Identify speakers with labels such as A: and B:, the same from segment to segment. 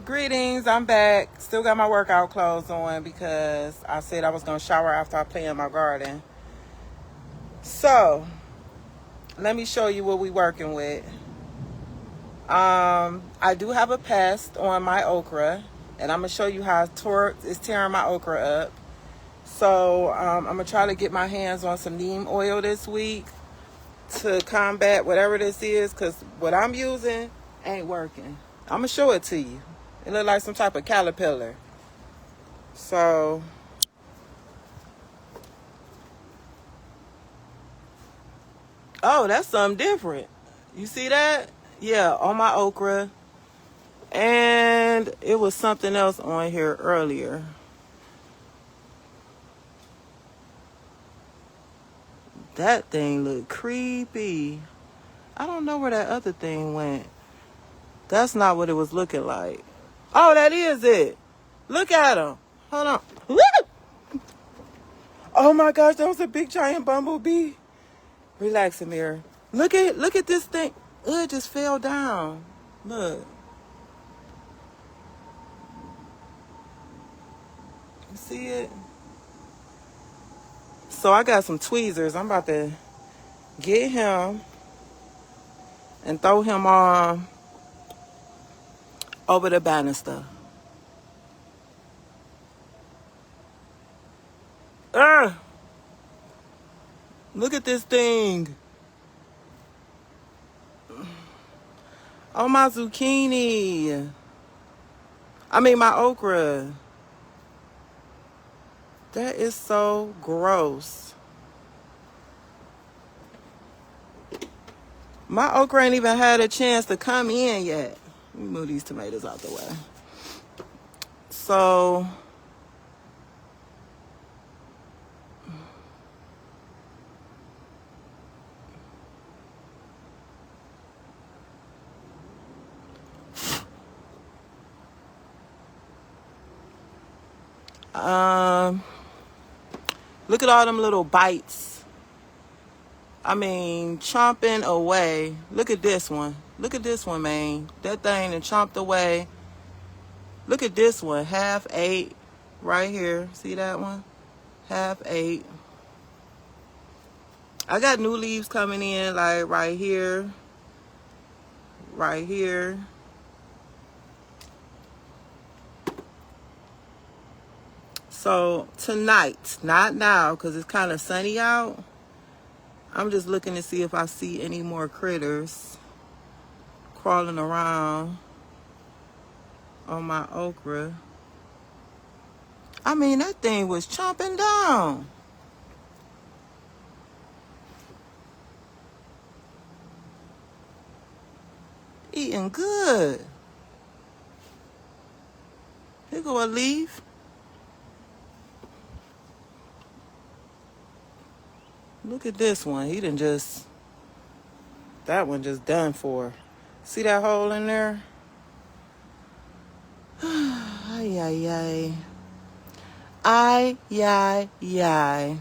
A: Greetings, I'm back. Still got my workout clothes on because I said I was going to shower after I play in my garden. So, let me show you what we working with. I do have a pest on my okra, and I'm going to show you how it's tearing my okra up. So, I'm going to try to get my hands on some neem oil this week to combat whatever this is, because what I'm using ain't working. I'm going to show it to you. It look like some type of caterpillar. So, oh, that's something different. You see that? Yeah, on my okra. And it was something else on here earlier. That thing looked creepy. I don't know where that other thing went. That's not what it was looking like. Oh, that is it. Look at him. Hold on. Oh my gosh, that was a big giant bumblebee. Relax, Amir. Look at this thing. It just fell down. Look. You see it? So I got some tweezers. I'm about to get him and throw him on over the banister. Look at this thing. Oh, my zucchini. I mean, my okra. That is so gross. My okra ain't even had a chance to come in yet. Let me move these tomatoes out the way. So, look at all them little bites. I mean, chomping away. Look at this one. Look at this one, man. That thing done chomped away. Look at this one. Half ate right here. See that one? Half ate. I got new leaves coming in, like right here. Right here. So tonight, not now, because it's kind of sunny out, I'm just looking to see if I see any more critters crawling around on my okra. I mean, that thing was chomping down. Eating good. Here go a leaf. Look at this one. He done just, that one just done for. See that hole in there? Ay, ay, ay. Ay, ay, ay.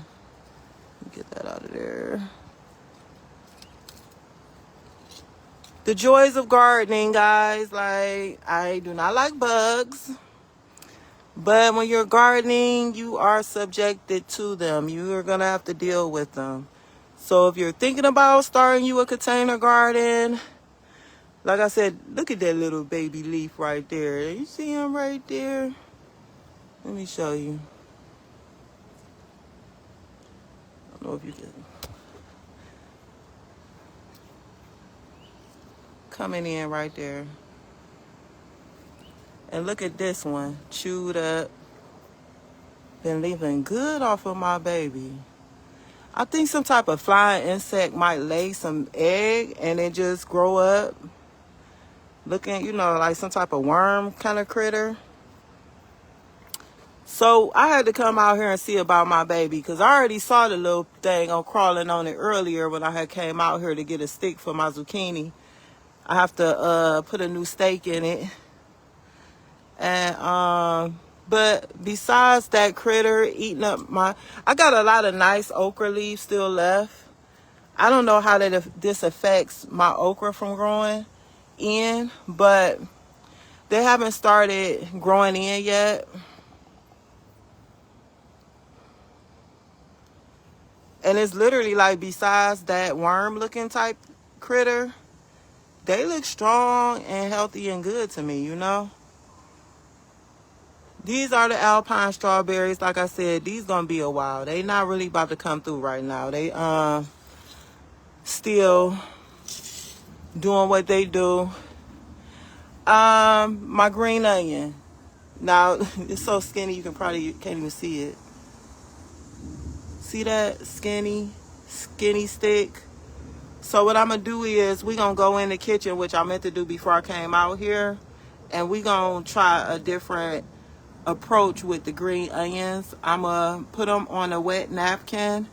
A: Get that out of there. The joys of gardening, guys. Like, I do not like bugs. But when you're gardening, you are subjected to them. You are going to have to deal with them. So if you're thinking about starting you a container garden, like I said, look at that little baby leaf right there. You see him right there? Let me show you. I don't know if you can. Coming in right there. And look at this one. Chewed up. Been leaving good off of my baby. I think some type of flying insect might lay some egg and then just grow up. Looking, you know, like some type of worm kind of critter. So I had to come out here and see about my baby because I already saw the little thing on crawling on it earlier when I had came out here to get a stick for my zucchini. I have to put a new stake in it. And but besides that critter eating up I got a lot of nice okra leaves still left. I don't know how this affects my okra from growing in, but They haven't started growing in yet. And it's literally like, besides that worm looking type critter, they look strong and healthy and good to me, you know. These are the Alpine strawberries. Like I said, these gonna be a while. They not really about to come through right now. They still doing what they do. My green onion. Now it's so skinny you can't even see it. See that skinny stick? So what I'm gonna do is we gonna go in the kitchen, which I meant to do before I came out here, and we gonna try a different approach with the green onions. I'm gonna put them on a wet napkin,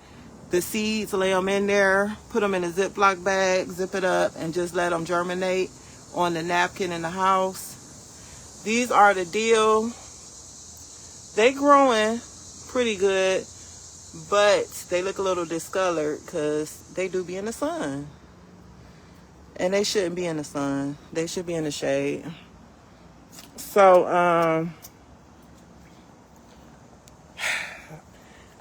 A: the seeds, lay them in there, put them in a Ziploc bag, zip it up, and just let them germinate on the napkin in the house. These are the dill. They growing pretty good, but they look a little discolored because they do be in the sun. And they shouldn't be in the sun. They should be in the shade. So,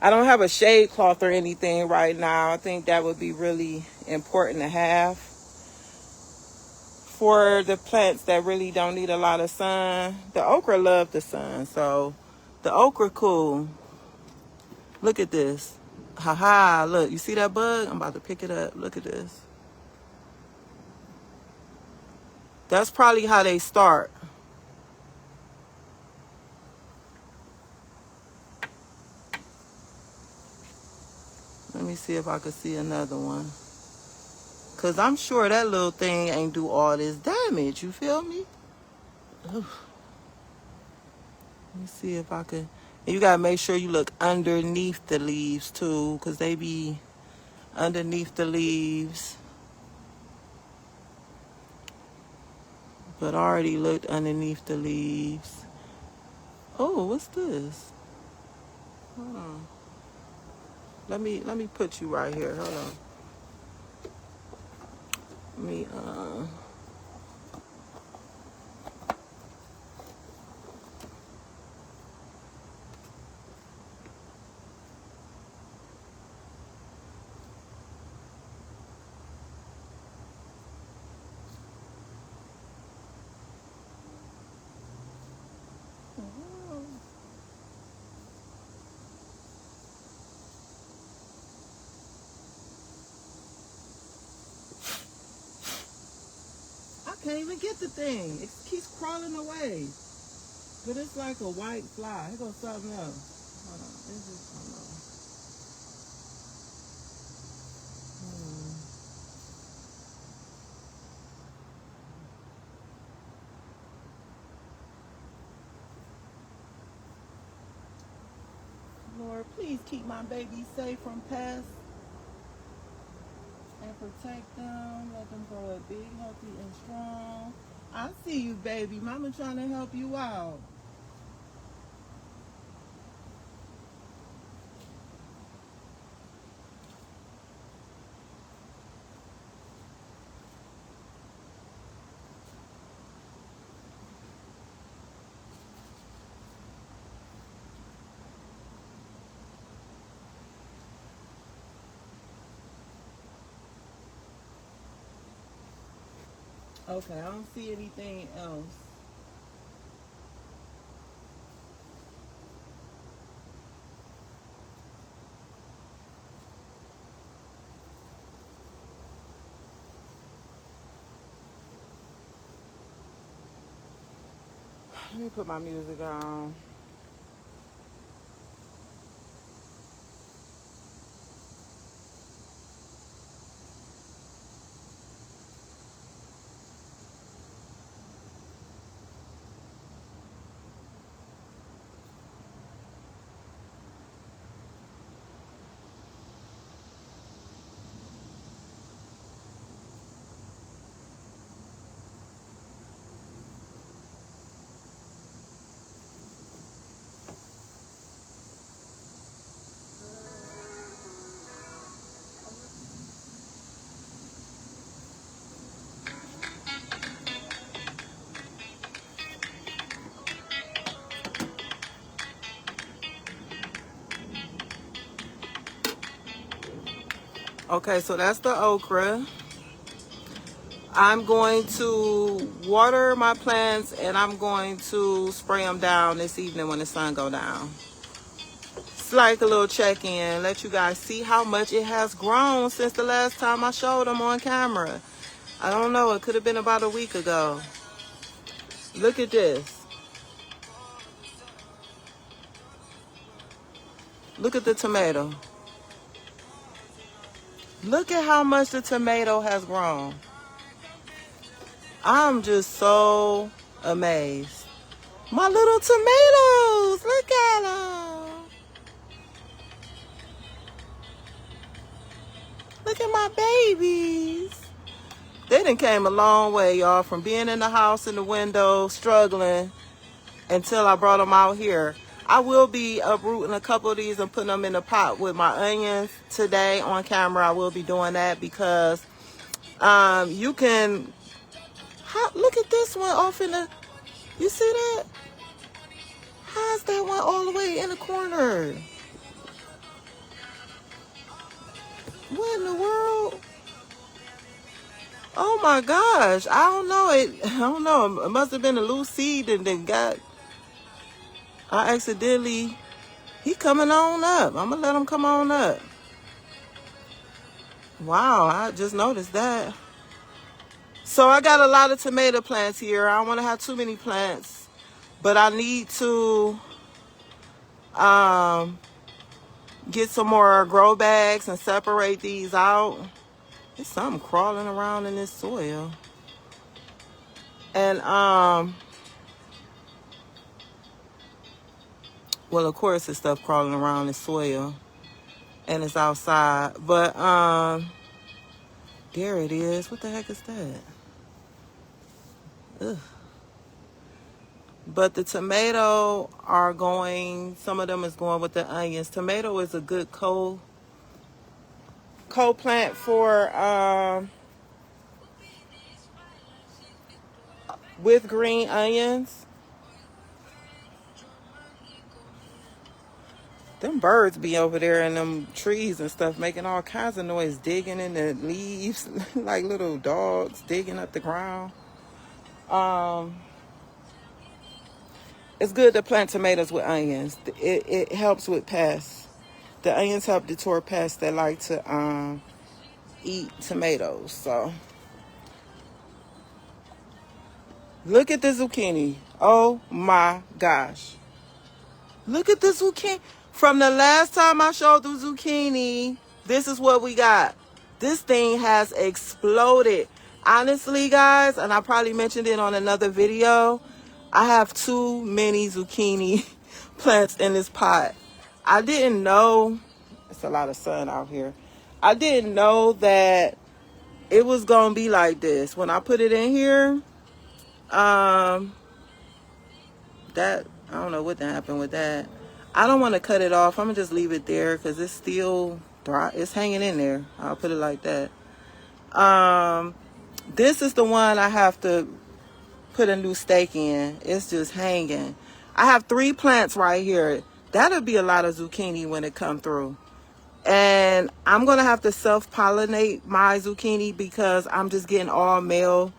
A: I don't have a shade cloth or anything right now. I think that would be really important to have for the plants that really don't need a lot of sun. The okra love the sun, so the okra cool. Look at this. Haha, look, you see that bug? I'm about to pick it up. Look at this. That's probably how they start. Let me see if I can see another one. Because I'm sure that little thing ain't do all this damage. You feel me? Oof. Let me see if I can. And you got to make sure you look underneath the leaves, too. Because they be underneath the leaves. But I already looked underneath the leaves. Oh, what's this? Hold on. Let me put you right here. Hold on. Let me, I can't even get the thing. It keeps crawling away. But it's like a white fly. Here goes something else. Hold on. Is this? Oh no. Lord, please keep my babies safe from pests and protect them. Let them grow up big, healthy, and strong. I see you, baby. Mama trying to help you out. Okay, I don't see anything else. Let me put my music on. Okay, so that's the okra. I'm going to water my plants and I'm going to spray them down this evening when the sun go down. It's like a little check-in, let you guys see how much it has grown since the last time I showed them on camera. I don't know, it could have been about a week ago. Look at this. Look at the tomato. Look at how much the tomato has grown. I'm just so amazed. My little tomatoes, look at them. Look at my babies. They done came a long way, y'all, from being in the house in the window, struggling, until I brought them out here. I will be uprooting a couple of these and putting them in a pot with my onions today on camera. I will be doing that because you can... look at this one off in the... You see that? How's that one all the way in the corner? What in the world? Oh my gosh. I don't know. It must have been a loose seed and then I accidentally... He coming on up. I'm going to let him come on up. Wow, I just noticed that. So I got a lot of tomato plants here. I don't want to have too many plants, but I need to get some more grow bags and separate these out. There's something crawling around in this soil. And well, of course there's stuff crawling around the soil and it's outside, but there it is. What the heck is that? Ugh. But the tomato are going, some of them is going with the onions. Tomato is a good co-plant for with green onions. Them birds be over there in them trees and stuff making all kinds of noise, digging in the leaves like little dogs digging up the ground. It's good to plant tomatoes with onions. It helps with pests. The onions help deter pests that like to eat tomatoes. So look at the zucchini. Oh my gosh. Look at the zucchini. From the last time I showed the zucchini, this is what we got. This thing has exploded. Honestly, guys, and I probably mentioned it on another video, I have too many zucchini plants in this pot. I didn't know, it's a lot of sun out here. I didn't know that it was going to be like this. When I put it in here, I don't know what happened with that. I don't want to cut it off. I'm going to just leave it there because it's still dry. It's hanging in there. I'll put it like that. This is the one I have to put a new stake in. It's just hanging. I have 3 plants right here. That'll be a lot of zucchini when it come through. And I'm going to have to self-pollinate my zucchini because I'm just getting all male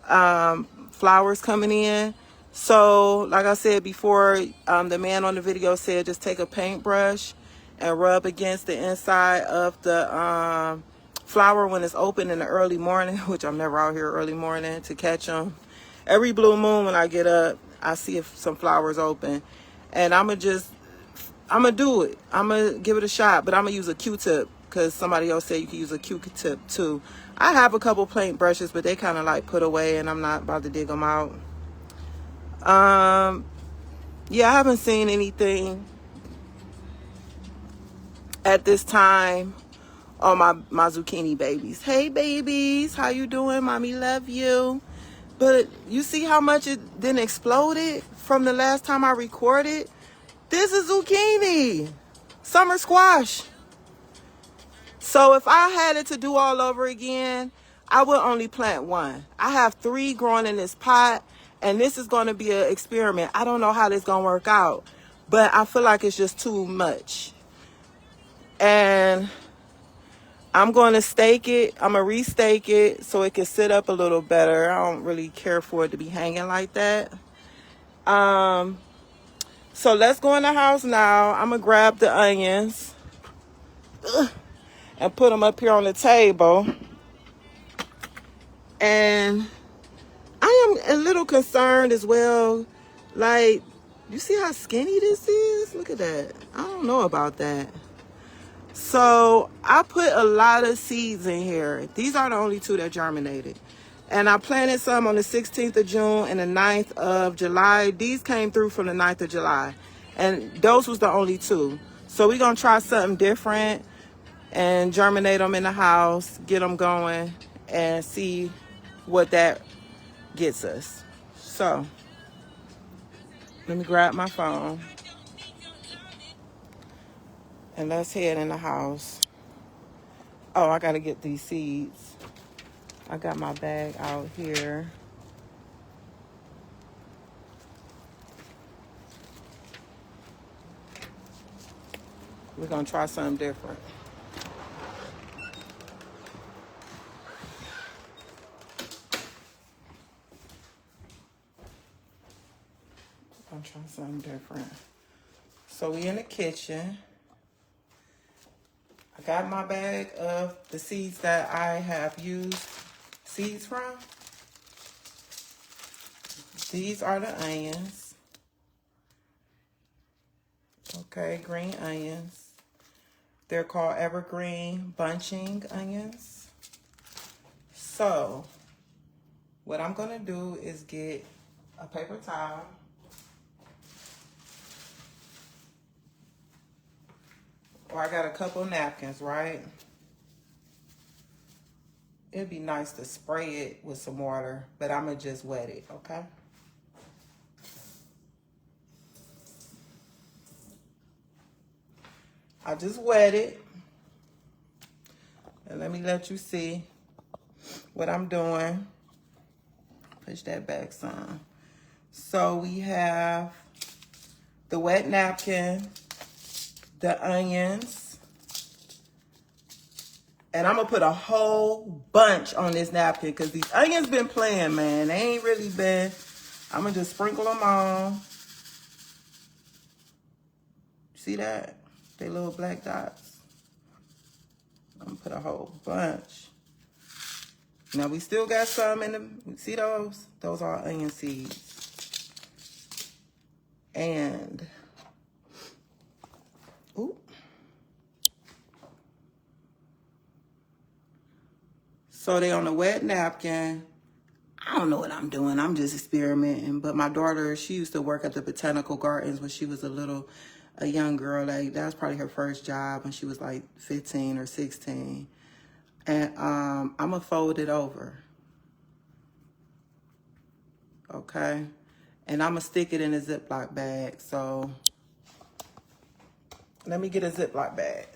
A: flowers coming in. So, like I said before, the man on the video said just take a paintbrush and rub against the inside of the flower when it's open in the early morning, which I'm never out here early morning to catch them. Every blue moon when I get up, I see if some flowers open. And I'm going to do it. I'm going to give it a shot, but I'm going to use a Q-tip because somebody else said you can use a Q-tip too. I have a couple paint brushes, but they kind of like put away and I'm not about to dig them out. Yeah, I haven't seen anything at this time on my zucchini babies. Hey babies, how you doing? Mommy love you. But you see how much it then exploded from the last time I recorded? This is zucchini, summer squash. So if I had it to do all over again, I would only plant 1. I have 3 growing in this pot. And this is going to be an experiment. I don't know how this is going to work out. But I feel like it's just too much. And I'm going to stake it. I'm going to restake it so it can sit up a little better. I don't really care for it to be hanging like that. So let's go in the house now. I'm going to grab the onions and put them up here on the table. And I am a little concerned as well. Like, you see how skinny this is? Look at that. I don't know about that. So I put a lot of seeds in here. These are the only two that germinated. And I planted some on the 16th of June and the 9th of July. These came through from the 9th of July. And those was the only two. So we're going to try something different and germinate them in the house, get them going, and see what that gets us. So let me grab my phone and let's head in the house. Oh, I got to get these seeds. I got my bag out here. We're going to try something different. I'm trying something different. So we in the kitchen. I got my bag of the seeds that I have used seeds from. These are the onions. Okay, green onions. They're called evergreen bunching onions. So what I'm gonna do is get a paper towel. Or I got a couple napkins, right? It'd be nice to spray it with some water, but I'm gonna just wet it, okay? I just wet it. And let me let you see what I'm doing. Push that back some. So we have the wet napkin, the onions, and I'm gonna put a whole bunch on this napkin because these onions been playing, man. They ain't really been. I'm gonna just sprinkle them on. See that? They little black dots. I'm gonna put a whole bunch. Now we still got some in the, see those? Those are onion seeds. And, ooh. So they on the wet napkin. I don't know what I'm doing. I'm just experimenting. But my daughter, she used to work at the Botanical Gardens when she was a young girl. Like, that was probably her first job when she was like 15 or 16. And I'm going to fold it over. Okay. And I'm going to stick it in a Ziploc bag. So let me get a Ziploc bag.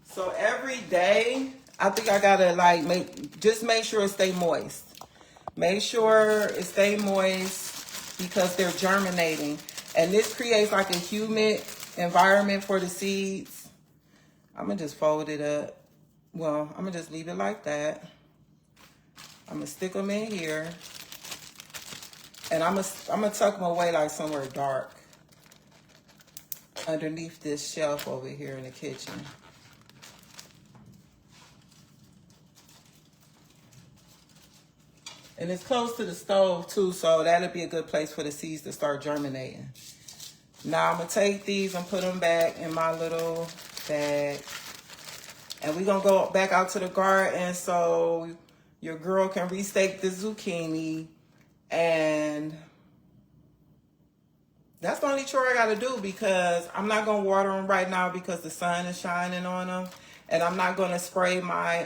A: So every day, I think I gotta like make sure it stay moist. Make sure it stay moist because they're germinating. And this creates like a humid environment for the seeds. I'm gonna just fold it up. Well, I'm gonna just leave it like that. I'm gonna stick them in here. And I'm gonna tuck them away like somewhere dark. Underneath this shelf over here in the kitchen. And it's close to the stove too, so that'll be a good place for the seeds to start germinating. Now I'm gonna take these and put them back in my little bag. And we're gonna go back out to the garden so your girl can restake the zucchini. And that's the only chore I gotta do because I'm not gonna water them right now because the sun is shining on them. And I'm not gonna spray my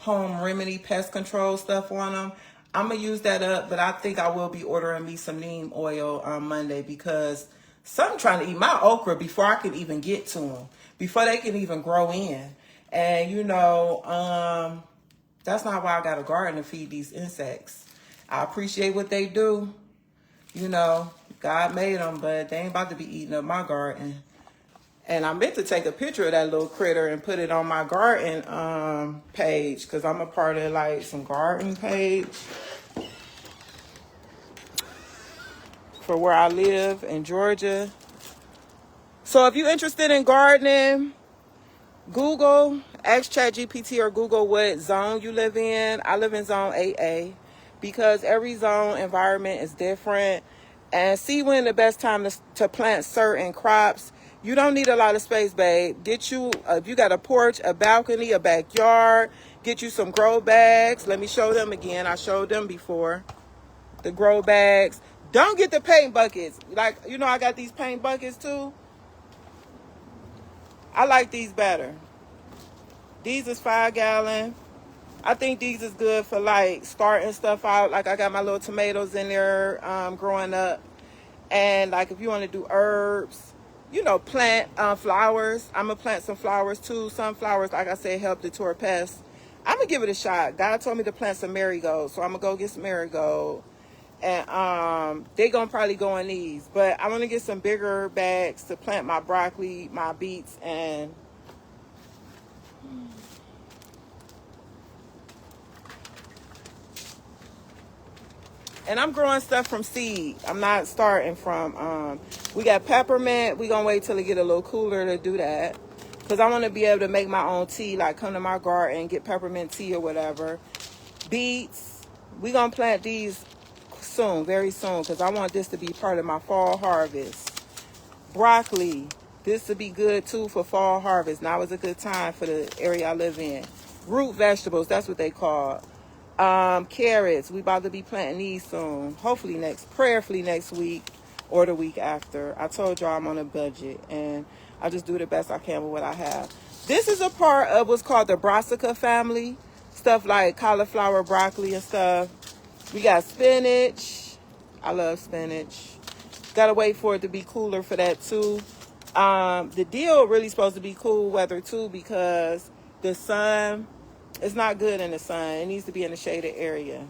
A: home remedy pest control stuff on them. I'm gonna use that up, but I think I will be ordering me some neem oil on Monday because some trying to eat my okra before I can even get to them, before they can even grow in. And you know, that's not why I got a garden to feed these insects. I appreciate what they do, You know, God made them, but they ain't about to be eating up my garden. And I meant to take a picture of that little critter and put it on my garden page, because I'm a part of like some garden page for where I live in Georgia. So if you're interested in gardening, Google, ask ChatGPT or Google what zone you live in. I live in zone 8A because every zone environment is different. And see when the best time to plant certain crops. You don't need a lot of space, babe. Get you, if you got a porch, a balcony, a backyard, get you some grow bags. Let me show them again. I showed them before. The grow bags. Don't get the paint buckets. Like, you know, I got these paint buckets too. I like these better. These is 5 gallon. I think these is good for like starting stuff out. Like I got my little tomatoes in there growing up. And like if you want to do herbs, you know, plant flowers. I'm going to plant some flowers too. Sunflowers, like I said, help deter pests. I'm going to give it a shot. God told me to plant some marigolds. So I'm going to go get some marigold. And they going to probably go in these. But I want to get some bigger bags to plant my broccoli, my beets, and I'm growing stuff from seed. I'm not starting from, we got peppermint. We gonna wait till it get a little cooler to do that. Cause I want to be able to make my own tea, like come to my garden, get peppermint tea or whatever. Beets, we gonna plant these soon, very soon. Cause I want this to be part of my fall harvest. Broccoli, this would be good too for fall harvest. Now is a good time for the area I live in. Root vegetables, that's what they call. Carrots, we about to be planting these soon. Hopefully prayerfully next week or the week after. I told y'all I'm on a budget and I just do the best I can with what I have. This is a part of what's called the brassica family. Stuff like cauliflower, broccoli and stuff. We got spinach. I love spinach. Gotta wait for it to be cooler for that too. The dill really supposed to be cool weather too because the sun, it's not good in the sun. It needs to be in a shaded area.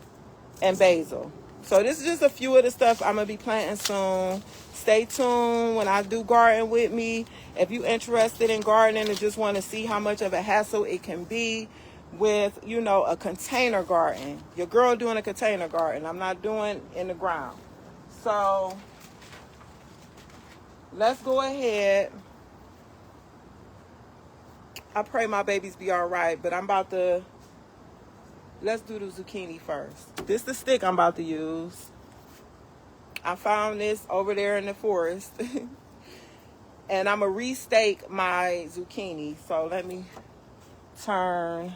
A: And basil. So this is just a few of the stuff I'm going to be planting soon. Stay tuned when I do garden with me. If you're interested in gardening and just want to see how much of a hassle it can be with, you know, a container garden. Your girl doing a container garden. I'm not doing in the ground. So let's go ahead. I pray my babies be all right, but I'm about to... Let's do the zucchini first. This is the stick I'm about to use. I found this over there in the forest. And I'm going to restake my zucchini. So let me turn.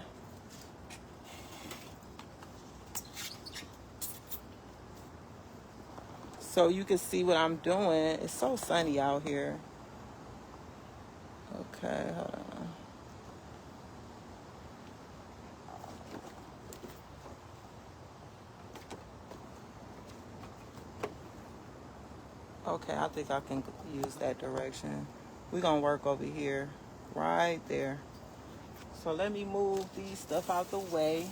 A: So you can see what I'm doing. It's so sunny out here. Okay, hold on. Okay, I think I can use that direction. We're going to work over here, right there. So let me move these stuff out the way.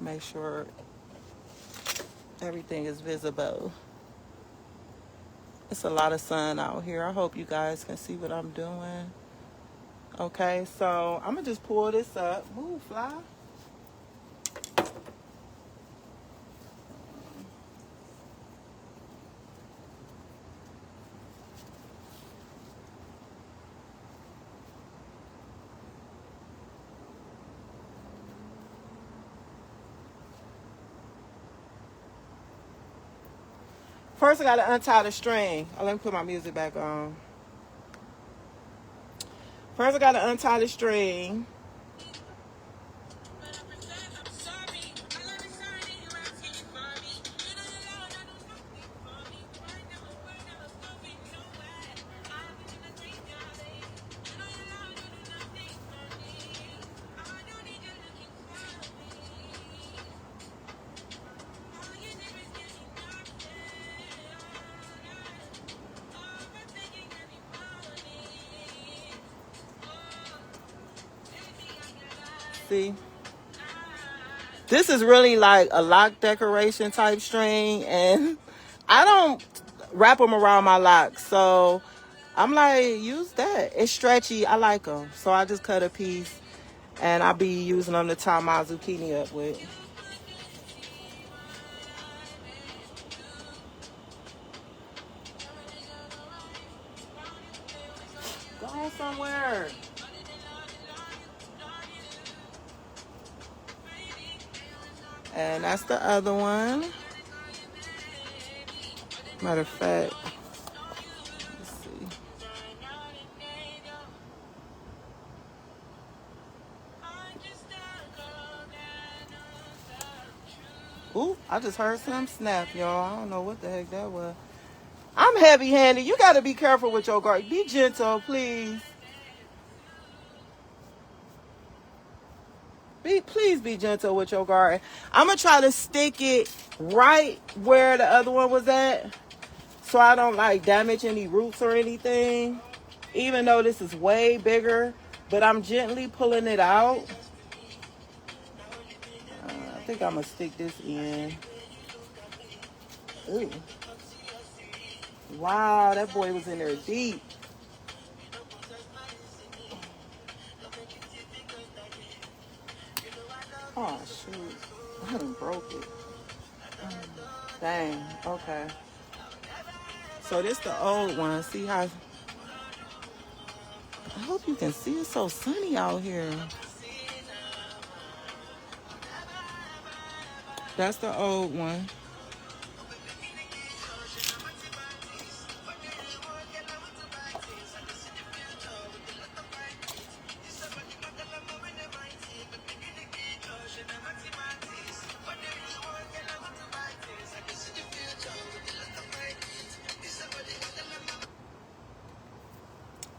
A: Make sure everything is visible. It's a lot of sun out here. I hope you guys can see what I'm doing. Okay, so I'm going to just pull this up. Move, fly. First, I got to untie the string. Oh, let me put my music back on. First, I got to untie the string. See? This is really like a lock decoration type string, and I don't wrap them around my locks, so I'm like, use that. It's stretchy. I like them, so I just cut a piece, and I'll be using them to tie my zucchini up with. Go somewhere. And that's the other one. Matter of fact, let's see. Ooh, I just heard some snap, y'all. I don't know what the heck that was. I'm heavy-handed. You got to be careful with your garden. Be gentle, please. Please be gentle with your garden. I'm going to try to stick it right where the other one was at, so I don't like damage any roots or anything, even though this is way bigger, but I'm gently pulling it out. I think I'm going to stick this in. Ooh. Wow, that boy was in there deep. Oh, shoot. I done broke it. Dang, okay. So this the old one. See how... I hope you can see. It's so sunny out here. That's the old one.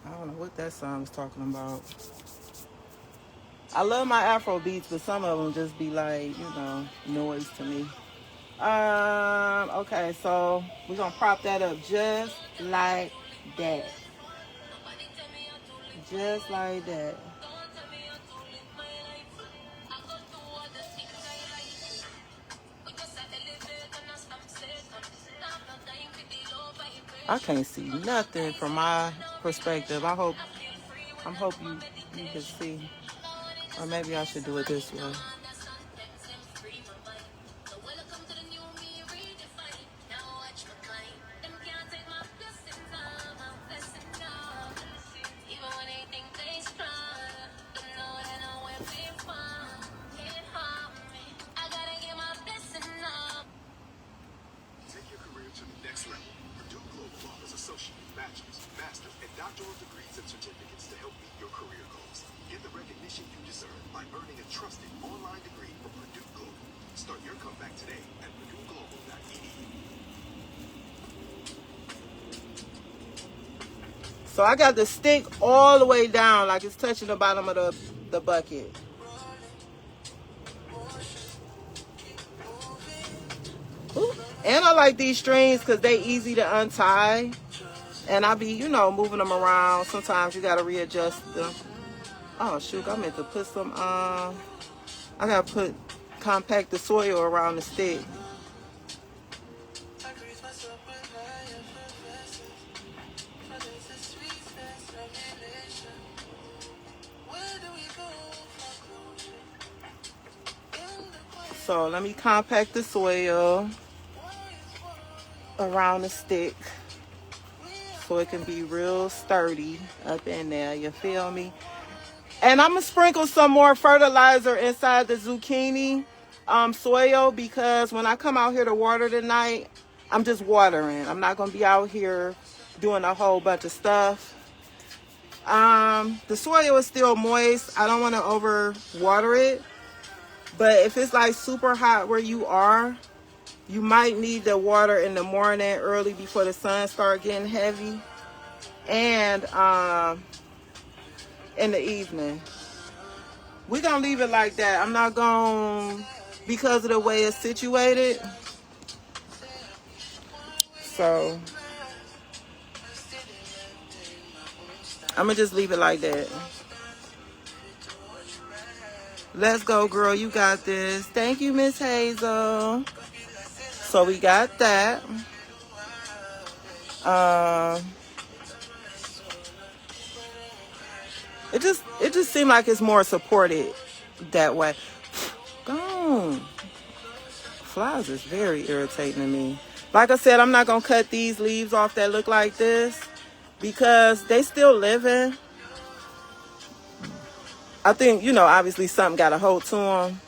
A: I don't know what that song's talking about. I love my Afro beats, but some of them just be like, you know, noise to me. Okay, so we're gonna prop that up just like that. Just like that. I can't see nothing from my perspective. I'm hope you can see. Or maybe I should do it this way. So I got the stick all the way down, like it's touching the bottom of the bucket. Ooh. And I like these strings because they easy to untie. And I be, you know, moving them around. Sometimes you got to readjust them. Oh, shoot, I meant to put some, I got to put compact the soil around the stick. So let me compact the soil around the stick so it can be real sturdy up in there, you feel me? And I'm gonna sprinkle some more fertilizer inside the zucchini soil, because when I come out here to water tonight, I'm just watering. I'm not gonna be out here doing a whole bunch of stuff. The soil is still moist. I don't want to over water it, but if it's like super hot where you are, you might need the water in the morning early before the sun starts getting heavy, and in the evening. We're going to leave it like that. I'm not going to, because of the way it's situated. So I'm going to just leave it like that. Let's go, girl. You got this. Thank you, Miss Hazel. So we got that. It just seemed like it's more supported that way. Gone. Flies is very irritating to me. Like I said, I'm not gonna cut these leaves off that look like this because they still living. I think, obviously something got a hold to them.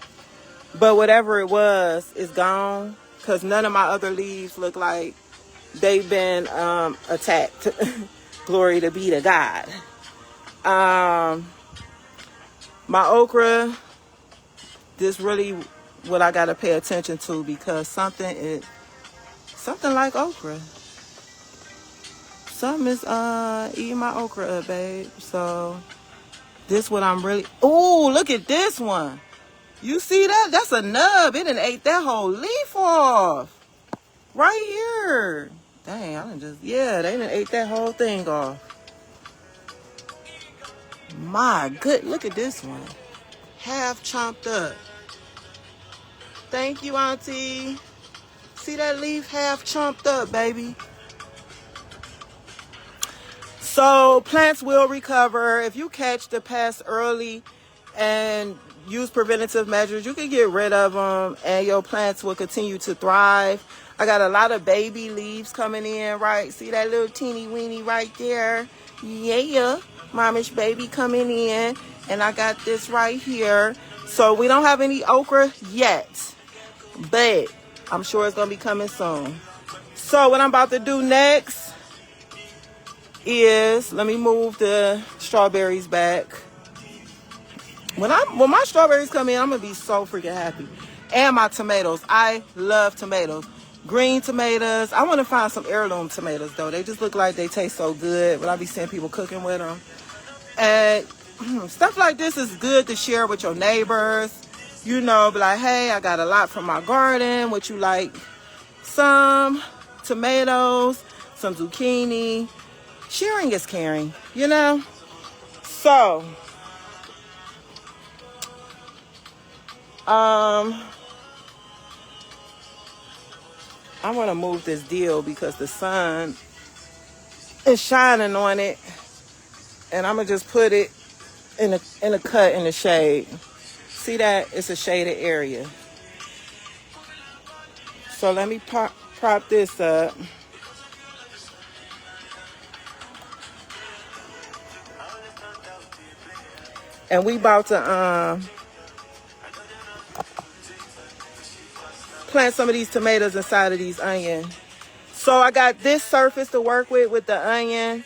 A: But whatever it was is gone because none of my other leaves look like they've been attacked. Glory to be to God. My okra, this really what I got to pay attention to because something like okra. Something is eating my okra up, babe. So this what I'm really... Oh, look at this one. You see that? That's a nub. It done ate that whole leaf off. Right here. Dang, I done just... Yeah, they done ate that whole thing off. My good... Look at this one. Half chomped up. Thank you, Auntie. See that leaf half chomped up, baby? So plants will recover. If you catch the pest early and use preventative measures, you can get rid of them and your plants will continue to thrive. I got a lot of baby leaves coming in, right? See that little teeny weeny right there? Yeah, momish baby coming in. And I got this right here. So we don't have any okra yet, but I'm sure it's going to be coming soon. So what I'm about to do next is, let me move the strawberries back. When my strawberries come in, I'm going to be so freaking happy. And my tomatoes. I love tomatoes. Green tomatoes. I want to find some heirloom tomatoes, though. They just look like they taste so good. But I be seeing people cooking with them. And stuff like this is good to share with your neighbors. Be like, hey, I got a lot from my garden. Would you like some tomatoes, some zucchini? Sharing is caring, So, I want to move this deal because the sun is shining on it, and I'm gonna just put it in a cut in the shade. See that? It's a shaded area. So let me prop this up. And we about to plant some of these tomatoes inside of these onions. So I got this surface to work with the onion.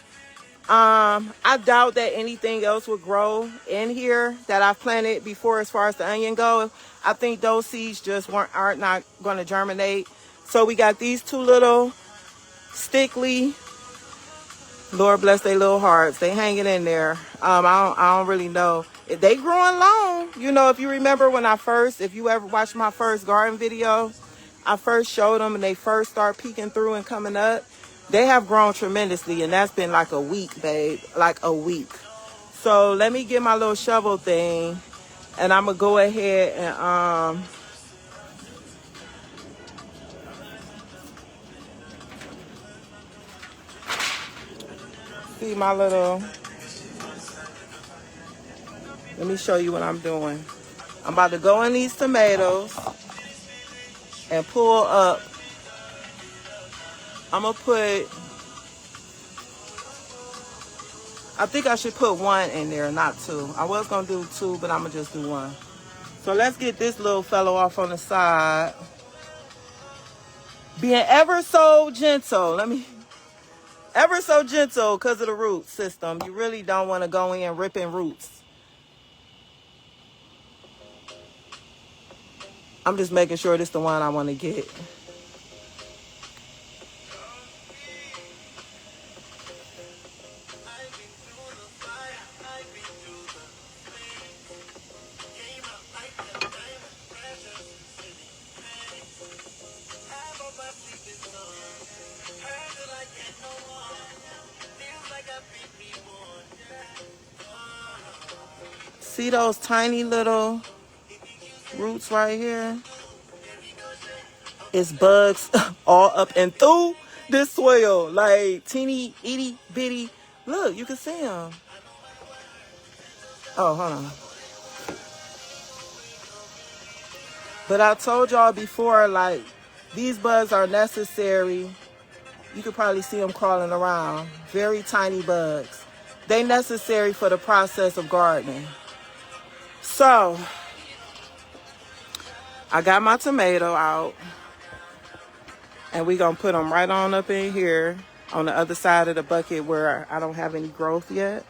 A: I doubt that anything else would grow in here that I've planted before as far as the onion goes. I think those seeds just aren't not going to germinate. So we got these two little stickly, Lord bless their little hearts. They hanging in there. I don't really know. They growing long. If you remember if you ever watched my first garden video, I first showed them and they first start peeking through and coming up. They have grown tremendously, and that's been like a week, babe. Like a week. So let me get my little shovel thing, and I'm going to go ahead and... see my little... Let me show you what I'm doing. I'm about to go in these tomatoes and pull up. I'm going to put... I think I should put one in there, not two. I was going to do two, but I'm going to just do one. So let's get this little fellow off on the side. Being ever so gentle. Ever so gentle because of the root system. You really don't want to go in ripping roots. I'm just making sure this is the one I want to get. See those tiny little roots right here. It's bugs all up and through this soil. Like teeny, itty, bitty. Look, you can see them. Oh, hold on. But I told y'all before, like, these bugs are necessary. You could probably see them crawling around. Very tiny bugs. They necessary for the process of gardening. So, I got my tomato out. And we're going to put them right on up in here on the other side of the bucket where I don't have any growth yet.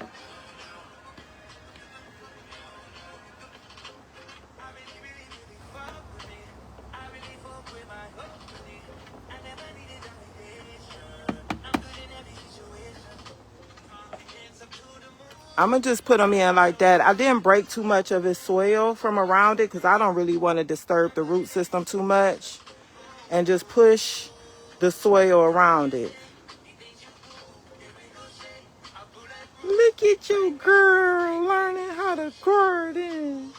A: I'm going to just put them in like that. I didn't break too much of his soil from around it because I don't really want to disturb the root system too much. And just push the soil around it. Look at your girl learning how to garden.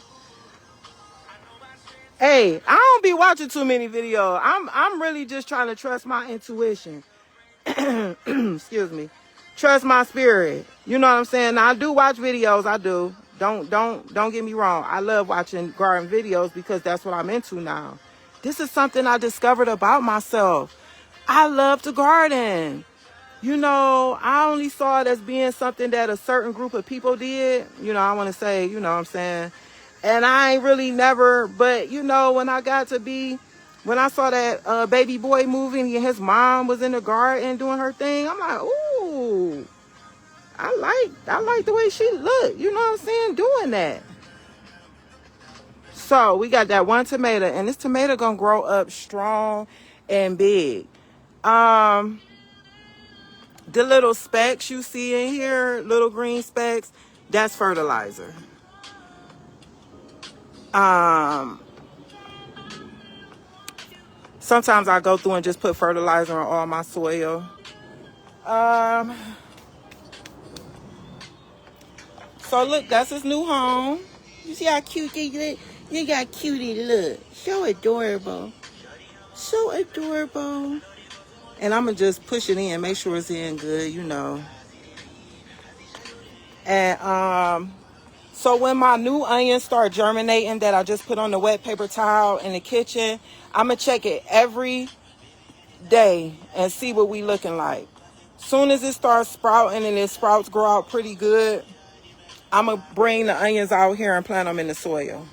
A: Hey, I don't be watching too many videos. I'm really just trying to trust my intuition. Excuse me. Trust my spirit. You know what I'm saying? Now, I do watch videos. I do. Don't get me wrong. I love watching garden videos because that's what I'm into now. This is something I discovered about myself. I love to garden. You know, I only saw it as being something that a certain group of people did. You know, I want to say, you know what I'm saying? And I ain't really never, but you know, when I got to be, when I saw that baby boy moving and his mom was in the garden doing her thing, I'm like, ooh, I like the way she looked. You know what I'm saying? Doing that. So we got that one tomato, and this tomato gonna grow up strong and big. The little specks you see in here, little green specks, that's fertilizer. Sometimes I go through and just put fertilizer on all my soil. So look, that's his new home. You see how cute they look? They got cutie look. So adorable. So adorable. And I'm going to just push it in, make sure it's in good, you know. And so when my new onions start germinating that I just put on the wet paper towel in the kitchen, I'm going to check it every day and see what we looking like. Soon as it starts sprouting and its sprouts grow out pretty good, I'm going to bring the onions out here and plant them in the soil.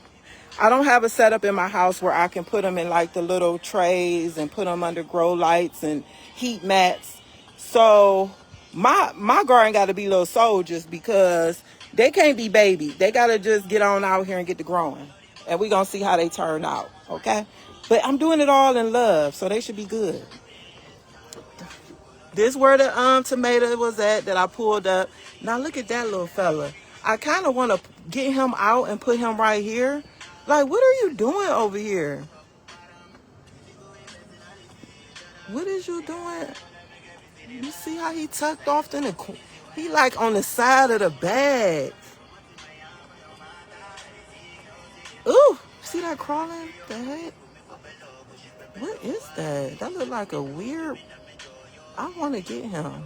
A: I don't have a setup in my house where I can put them in like the little trays and put them under grow lights and heat mats. So my garden got to be little soldiers because they can't be baby. They got to just get on out here and get to growing. And we're going to see how they turn out, okay? But I'm doing it all in love, so they should be good. This where the tomato was at that I pulled up. Now look at that little fella. I kind of want to get him out and put him right here. Like, what are you doing over here? What is you doing? You see how he tucked off in the corner? He like on the side of the bag. Ooh, see that crawling? The heck? What is that? That look like a weird... I want to get him.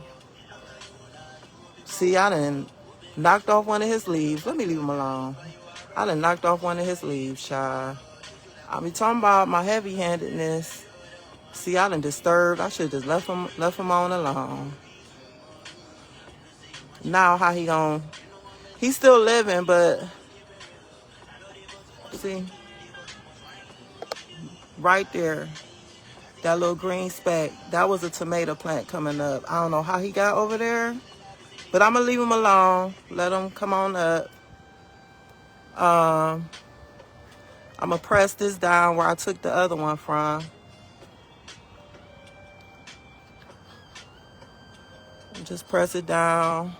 A: See, I done knocked off one of his leaves. Let me leave him alone. I done knocked off one of his leaves, child. I be talking about my heavy-handedness. See, I done disturbed. I should have just left him on alone. Now, how he gon'... He's still living, but... See? Right there. That little green speck. That was a tomato plant coming up. I don't know how he got over there. But I'm going to leave him alone. Let him come on up. I'm going to press this down where I took the other one from. Just press it down.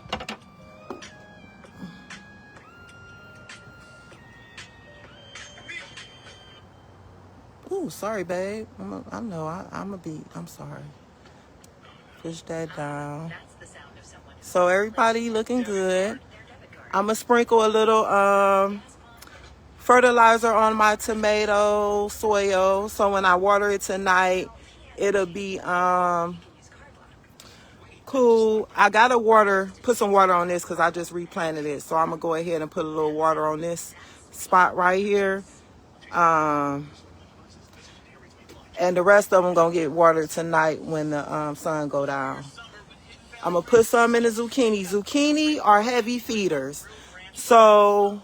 A: Ooh, sorry, babe. I'm sorry. Push that down. So everybody looking good. I'm going to sprinkle a little fertilizer on my tomato soil, so when I water it tonight, it'll be cool. I gotta put some water on this because I just replanted it, so I'm gonna go ahead and put a little water on this spot right here, and the rest of them gonna get watered tonight when the sun go down. I'm gonna put some in the zucchini. Zucchini are heavy feeders, so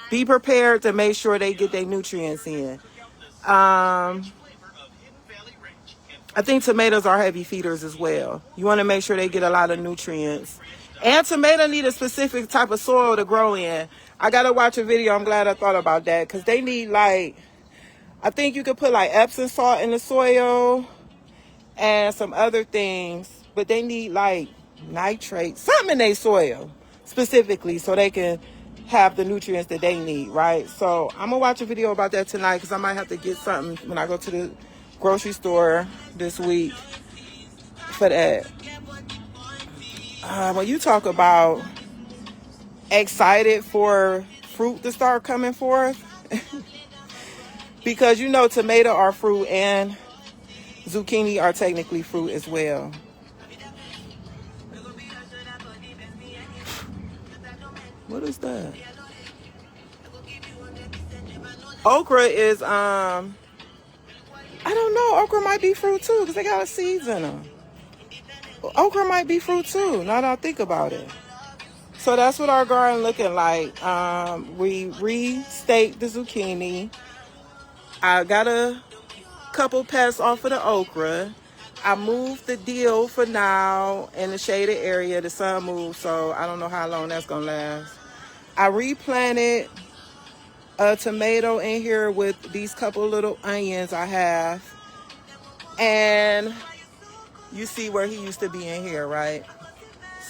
A: be prepared to make sure they get their nutrients in. I think tomatoes are heavy feeders as well. You want to make sure they get a lot of nutrients. And tomato need a specific type of soil to grow in. I got to watch a video. I'm glad I thought about that because they need I think you could put Epsom salt in the soil and some other things, but they need nitrate, something in their soil specifically so they can have the nutrients that they need, right? So I'm going to watch a video about that tonight because I might have to get something when I go to the grocery store this week for that. When you talk about excited for fruit to start coming forth, because tomato are fruit and zucchini are technically fruit as well. What is that? Okra is I don't know. Okra might be fruit too because they got seeds in them. Okra might be fruit too. Now that I think about it. So that's what our garden looking like. We restaked the zucchini. I got a couple pests off of the okra. I moved the dill for now in the shaded area. The sun moved, so I don't know how long that's gonna last. I replanted a tomato in here with these couple little onions I have. And you see where he used to be in here, right?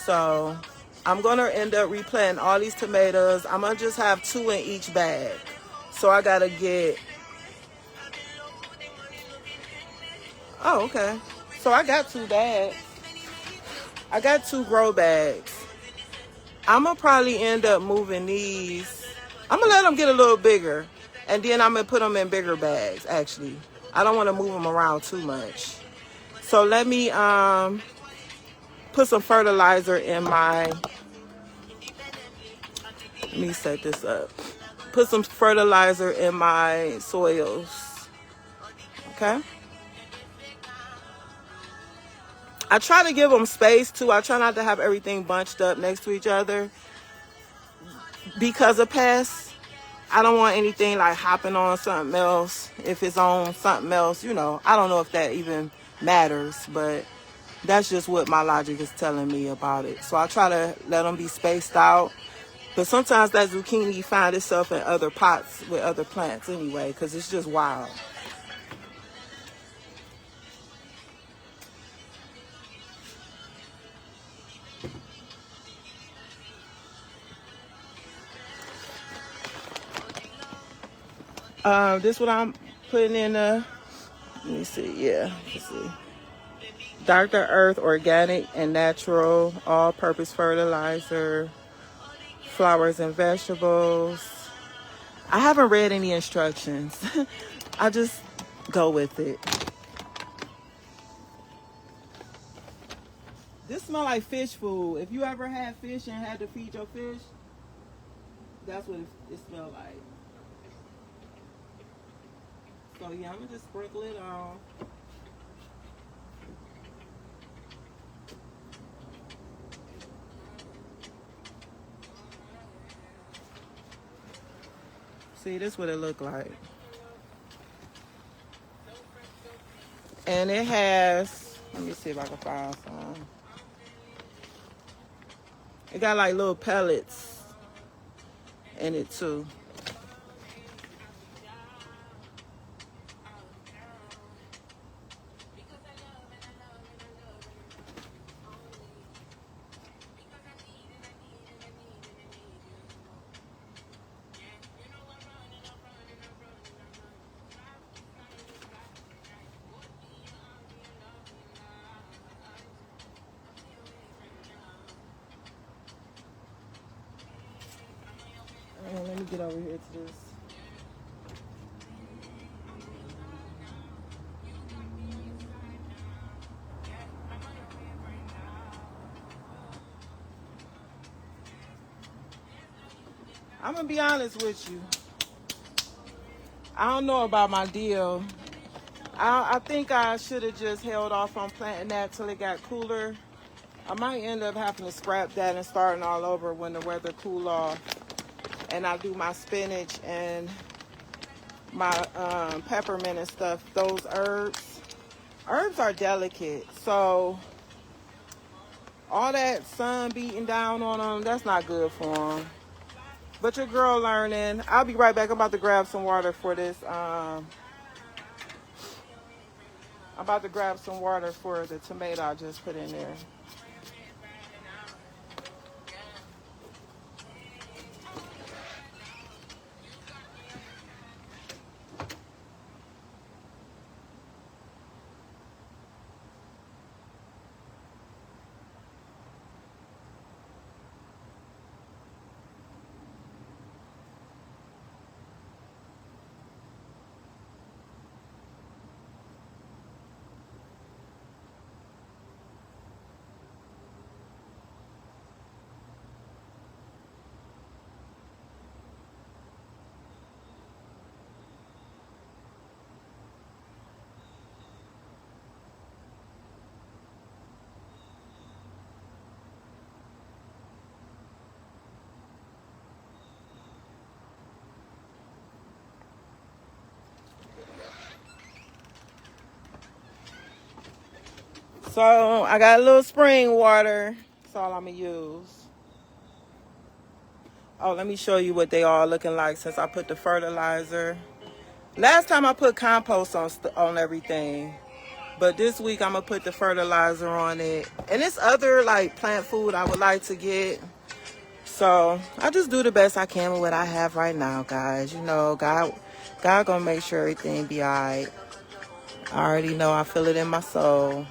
A: So I'm going to end up replanting all these tomatoes. I'm going to just have 2 in each bag. So I got to get... Oh, okay. So I got 2 bags. I got 2 grow bags. I'm going to probably end up moving these. I'm going to let them get a little bigger. And then I'm going to put them in bigger bags, actually. I don't want to move them around too much. So let me put some fertilizer in my... Let me set this up. Put some fertilizer in my soils. Okay? I try to give them space too. I try not to have everything bunched up next to each other because of pests. I don't want anything hopping on something else. If it's on something else, I don't know if that even matters, but that's just what my logic is telling me about it. So I try to let them be spaced out. But sometimes that zucchini finds itself in other pots with other plants anyway, because it's just wild. This what I'm putting in let me see, let's see. Dr. Earth organic and natural all-purpose fertilizer, flowers and vegetables. I haven't read any instructions. I just go with it. This smells like fish food. If you ever had fish and had to feed your fish, that's what it smells like. So yeah, I'm gonna just sprinkle it on. See, this is what it look like. And it has, let me see if I can find some. It got little pellets in it too. Let me get over here to this. I'm gonna be honest with you. I don't know about my deal. I think I should have just held off on planting that till it got cooler. I might end up having to scrap that and starting all over when the weather cool off. And I do my spinach and my peppermint and stuff. Those herbs are delicate, so all that sun beating down on them, that's not good for them. But your girl learning. I'll be right back. I'm about to grab some water for this. I'm about to grab some water for the tomato I just put in there. So I got a little spring water. That's all I'm gonna use. Oh, let me show you what they all looking like since I put the fertilizer. Last time I put compost on everything, but this week I'm gonna put the fertilizer on it. And it's other like plant food I would like to get. So I just do the best I can with what I have right now, guys. You know, God gonna make sure everything be alright. I already know, I feel it in my soul,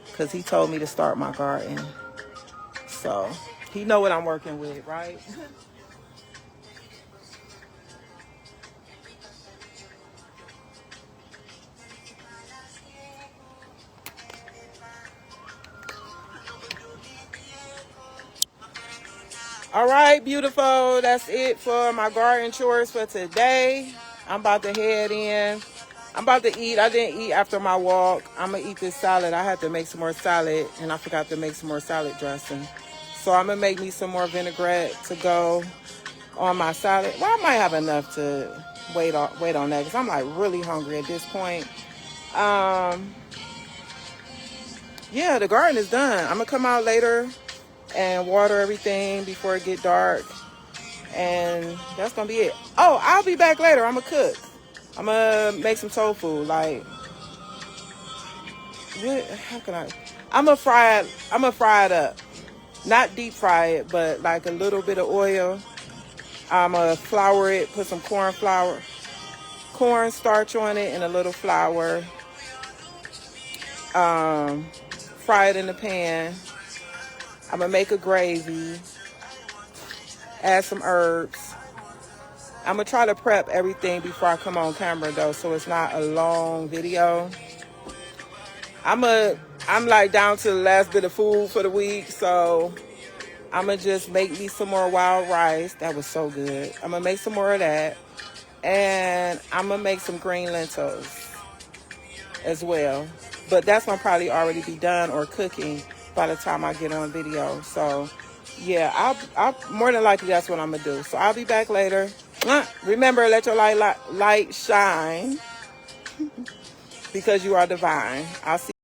A: because he told me to start my garden. So he know what I'm working with, right? All right, beautiful. That's it for my garden chores for today. I'm about to head in. I'm about to eat. I didn't eat after my walk. I'm going to eat this salad. I had to make some more salad, and I forgot to make some more salad dressing. So I'm going to make me some more vinaigrette to go on my salad. Well, I might have enough to wait on that, because I'm like really hungry at this point. Yeah, the garden is done. I'm going to come out later and water everything before it get dark, and that's gonna be it. Oh, I'll be back later. I'm gonna cook. I'm gonna make some tofu. Like, how can I'm gonna fry it up, not deep fry it, but like a little bit of oil. I'm gonna flour it, put some corn starch on it, and a little flour. Fry it in the pan. I'm gonna make a gravy, add some herbs. I'm gonna try to prep everything before I come on camera though, so it's not a long video. I'm like down to the last bit of food for the week, so I'm gonna just make me some more wild rice. That was so good. I'm gonna make some more of that, and I'm gonna make some green lentils as well. But that's gonna probably already be done or cooking by the time I get on video. So yeah, I'll more than likely that's what I'm gonna do. So I'll be back later. Remember, let your light shine, because you are divine. I'll see